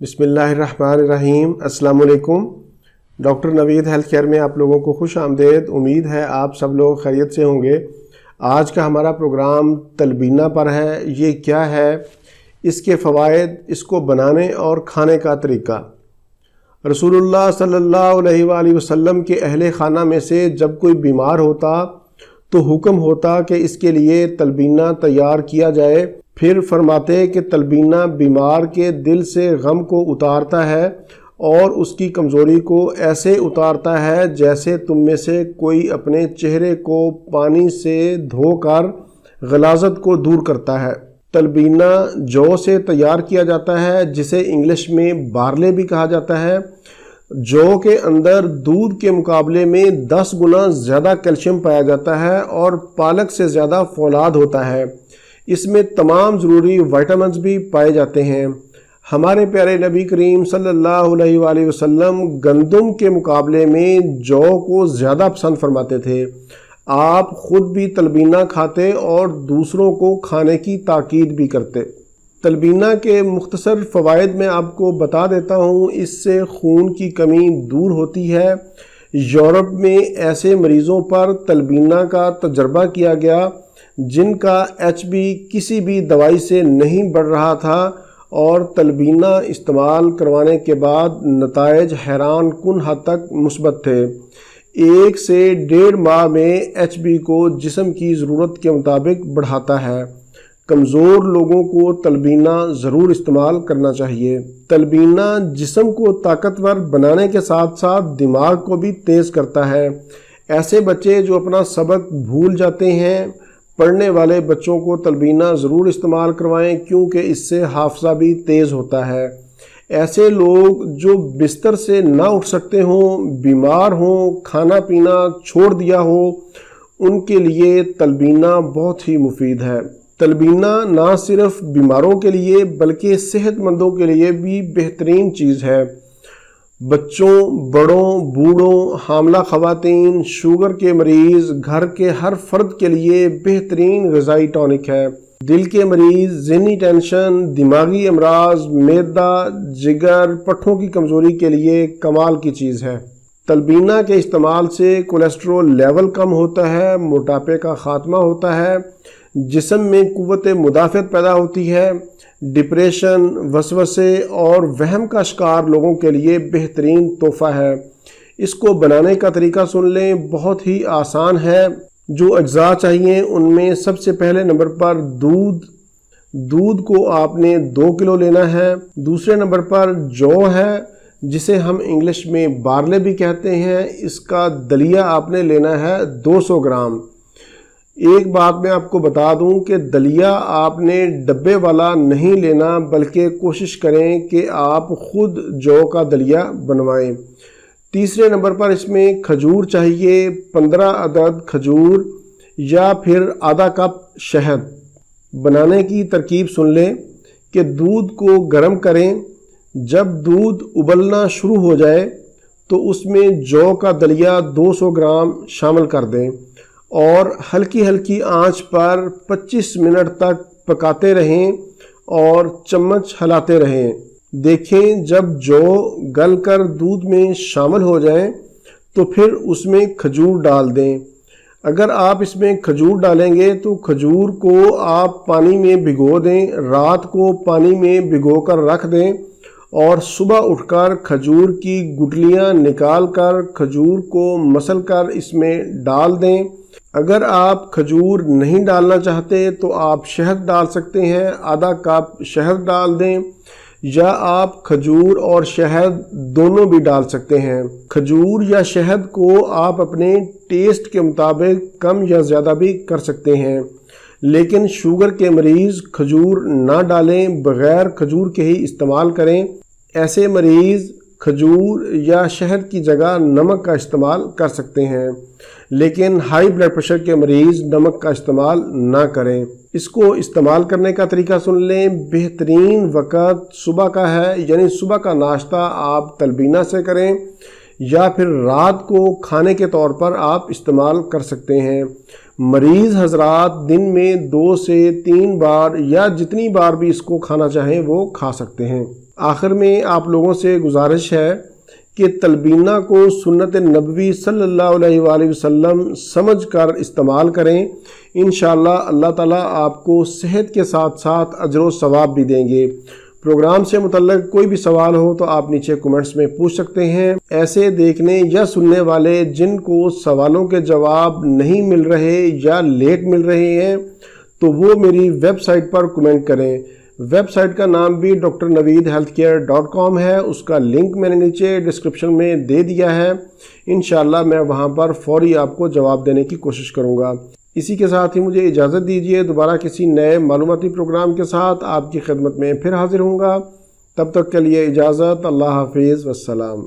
بسم اللہ الرحمن الرحیم۔ السلام علیکم۔ ڈاکٹر نوید ہیلتھ کیئر میں آپ لوگوں کو خوش آمدید۔ امید ہے آپ سب لوگ خیریت سے ہوں گے۔ آج کا ہمارا پروگرام تلبینہ پر ہے۔ یہ کیا ہے، اس کے فوائد، اس کو بنانے اور کھانے کا طریقہ۔ رسول اللہ صلی اللہ علیہ وآلہ وسلم کے اہل خانہ میں سے جب کوئی بیمار ہوتا تو حکم ہوتا کہ اس کے لیے تلبینہ تیار کیا جائے۔ پھر فرماتے کہ تلبینہ بیمار کے دل سے غم کو اتارتا ہے اور اس کی کمزوری کو ایسے اتارتا ہے جیسے تم میں سے کوئی اپنے چہرے کو پانی سے دھو کر غلاظت کو دور کرتا ہے۔ تلبینہ جو سے تیار کیا جاتا ہے، جسے انگلش میں بارلے بھی کہا جاتا ہے۔ جو کے اندر دودھ کے مقابلے میں 10 گنا زیادہ کیلشیم پایا جاتا ہے اور پالک سے زیادہ فولاد ہوتا ہے۔ اس میں تمام ضروری وائٹامنز بھی پائے جاتے ہیں۔ ہمارے پیارے نبی کریم صلی اللہ علیہ وآلہ وسلم گندم کے مقابلے میں جو کو زیادہ پسند فرماتے تھے۔ آپ خود بھی تلبینہ کھاتے اور دوسروں کو کھانے کی تاکید بھی کرتے۔ تلبینہ کے مختصر فوائد میں آپ کو بتا دیتا ہوں۔ اس سے خون کی کمی دور ہوتی ہے۔ یورپ میں ایسے مریضوں پر تلبینہ کا تجربہ کیا گیا جن کا HB کسی بھی دوائی سے نہیں بڑھ رہا تھا، اور تلبینہ استعمال کروانے کے بعد نتائج حیران کن حد تک مثبت تھے۔ 1 سے 1.5 ماہ میں HB کو جسم کی ضرورت کے مطابق بڑھاتا ہے۔ کمزور لوگوں کو تلبینہ ضرور استعمال کرنا چاہیے۔ تلبینہ جسم کو طاقتور بنانے کے ساتھ ساتھ دماغ کو بھی تیز کرتا ہے۔ ایسے بچے جو اپنا سبق بھول جاتے ہیں، پڑھنے والے بچوں کو تلبینہ ضرور استعمال کروائیں، کیونکہ اس سے حافظہ بھی تیز ہوتا ہے۔ ایسے لوگ جو بستر سے نہ اٹھ سکتے ہوں، بیمار ہوں، کھانا پینا چھوڑ دیا ہو، ان کے لیے تلبینہ بہت ہی مفید ہے۔ تلبینہ نہ صرف بیماروں کے لیے بلکہ صحت مندوں کے لیے بھی بہترین چیز ہے۔ بچوں، بڑوں، بوڑھوں، حاملہ خواتین، شوگر کے مریض، گھر کے ہر فرد کے لیے بہترین غذائی ٹونک ہے۔ دل کے مریض، ذہنی ٹینشن، دماغی امراض، معدہ، جگر، پٹھوں کی کمزوری کے لیے کمال کی چیز ہے۔ تلبینہ کے استعمال سے کولیسٹرول لیول کم ہوتا ہے، موٹاپے کا خاتمہ ہوتا ہے، جسم میں قوت مدافعت پیدا ہوتی ہے۔ ڈپریشن، وسوسے اور وہم کا شکار لوگوں کے لیے بہترین تحفہ ہے۔ اس کو بنانے کا طریقہ سن لیں، بہت ہی آسان ہے۔ جو اجزاء چاہیے ان میں سب سے پہلے نمبر پر دودھ کو آپ نے 2 کلو لینا ہے۔ دوسرے نمبر پر جو ہے، جسے ہم انگلش میں بارلے بھی کہتے ہیں، اس کا دلیا آپ نے لینا ہے 200 گرام۔ ایک بات میں آپ کو بتا دوں کہ دلیا آپ نے ڈبے والا نہیں لینا، بلکہ کوشش کریں کہ آپ خود جو کا دلیا بنوائیں۔ تیسرے نمبر پر اس میں کھجور چاہیے، 15 عدد کھجور یا پھر آدھا کپ شہد۔ بنانے کی ترکیب سن لیں کہ دودھ کو گرم کریں۔ جب دودھ ابلنا شروع ہو جائے تو اس میں جو کا دلیا 200 گرام شامل کر دیں اور ہلکی ہلکی آنچ پر 25 منٹ تک پکاتے رہیں اور چمچ ہلاتے رہیں۔ دیکھیں جب جو گل کر دودھ میں شامل ہو جائیں تو پھر اس میں کھجور ڈال دیں۔ اگر آپ اس میں کھجور ڈالیں گے تو کھجور کو آپ پانی میں بھگو دیں، رات کو پانی میں بھگو کر رکھ دیں اور صبح اٹھ کر کھجور کی گٹلیاں نکال کر کھجور کو مسل کر اس میں ڈال دیں۔ اگر آپ کھجور نہیں ڈالنا چاہتے تو آپ شہد ڈال سکتے ہیں، آدھا کپ شہد ڈال دیں، یا آپ کھجور اور شہد دونوں بھی ڈال سکتے ہیں۔ کھجور یا شہد کو آپ اپنے ٹیسٹ کے مطابق کم یا زیادہ بھی کر سکتے ہیں، لیکن شوگر کے مریض کھجور نہ ڈالیں، بغیر کھجور کے ہی استعمال کریں۔ ایسے مریض کھجور یا شہد کی جگہ نمک کا استعمال کر سکتے ہیں، لیکن ہائی بلڈ پریشر کے مریض نمک کا استعمال نہ کریں۔ اس کو استعمال کرنے کا طریقہ سن لیں۔ بہترین وقت صبح کا ہے، یعنی صبح کا ناشتہ آپ تلبینہ سے کریں، یا پھر رات کو کھانے کے طور پر آپ استعمال کر سکتے ہیں۔ مریض حضرات دن میں 2 سے 3 بار یا جتنی بار بھی اس کو کھانا چاہیں وہ کھا سکتے ہیں۔ آخر میں آپ لوگوں سے گزارش ہے کہ تلبینہ کو سنت نبوی صلی اللہ علیہ وآلہ وسلم سمجھ کر استعمال کریں۔ انشاءاللہ اللہ تعالیٰ آپ کو صحت کے ساتھ ساتھ اجر و ثواب بھی دیں گے۔ پروگرام سے متعلق کوئی بھی سوال ہو تو آپ نیچے کمنٹس میں پوچھ سکتے ہیں۔ ایسے دیکھنے یا سننے والے جن کو سوالوں کے جواب نہیں مل رہے یا لیٹ مل رہے ہیں تو وہ میری ویب سائٹ پر کمنٹ کریں۔ ویب سائٹ کا نام بھی drnaveedhealthcare.com ہے، اس کا لنک میں نے نیچے ڈسکرپشن میں دے دیا ہے۔ انشاءاللہ میں وہاں پر فوری آپ کو جواب دینے کی کوشش کروں گا۔ اسی کے ساتھ ہی مجھے اجازت دیجیے، دوبارہ کسی نئے معلوماتی پروگرام کے ساتھ آپ کی خدمت میں پھر حاضر ہوں گا۔ تب تک کے لیے اجازت، اللہ حافظ والسلام۔